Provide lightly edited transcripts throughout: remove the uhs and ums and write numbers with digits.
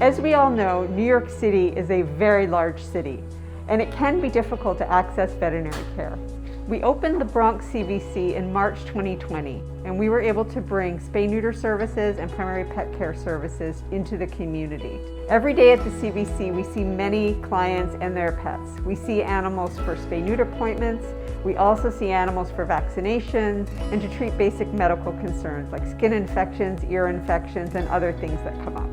As we all know, New York City is a very large city, and it can be difficult to access veterinary care. We opened the Bronx CVC in March 2020, and we were able to bring spay-neuter services and primary pet care services into the community. Every day at the CVC, we see many clients and their pets. We see animals for spay-neuter appointments. We also see animals for vaccinations and to treat basic medical concerns like skin infections, ear infections, and other things that come up.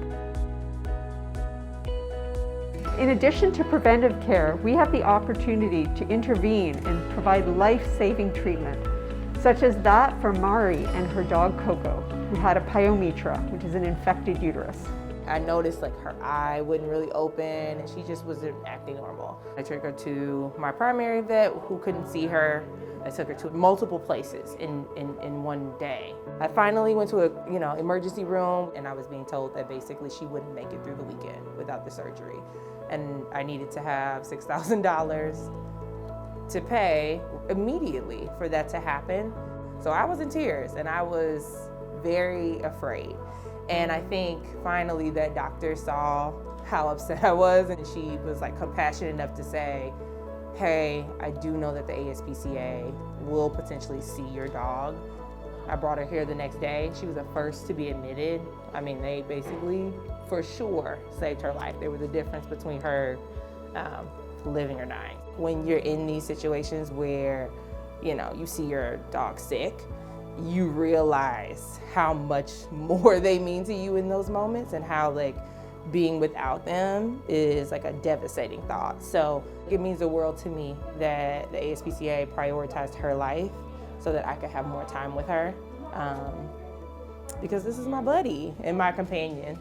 In addition to preventive care, we have the opportunity to intervene and provide life-saving treatment, such as that for Mari and her dog Coco, who had a pyometra, which is an infected uterus. I noticed like her eye wouldn't really open and she just wasn't acting normal. I took her to my primary vet who couldn't see her. I took her to multiple places in one day. I finally went to a emergency room and I was being told that basically she wouldn't make it through the weekend without the surgery. And I needed to have $6,000 to pay immediately for that to happen. So I was in tears and I was very afraid. And I think finally that doctor saw how upset I was and she was like compassionate enough to say, hey, I do know that the ASPCA will potentially see your dog. I brought her here the next day. She was the first to be admitted. I mean, they basically, for sure, saved her life. There was a difference between her living or dying. When you're in these situations where, you see your dog sick, you realize how much more they mean to you in those moments and how being without them is like a devastating thought. So it means the world to me that the ASPCA prioritized her life so that I could have more time with her, because this is my buddy and my companion.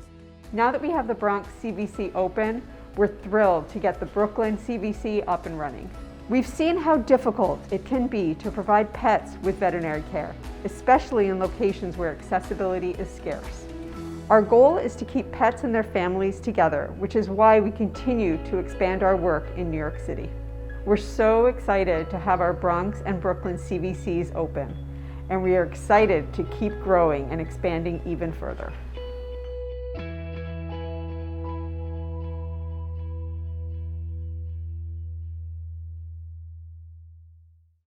Now that we have the Bronx CVC open, we're thrilled to get the Brooklyn CVC up and running. We've seen how difficult it can be to provide pets with veterinary care, especially in locations where accessibility is scarce. Our goal is to keep pets and their families together, which is why we continue to expand our work in New York City. We're so excited to have our Bronx and Brooklyn CVCs open, and we are excited to keep growing and expanding even further.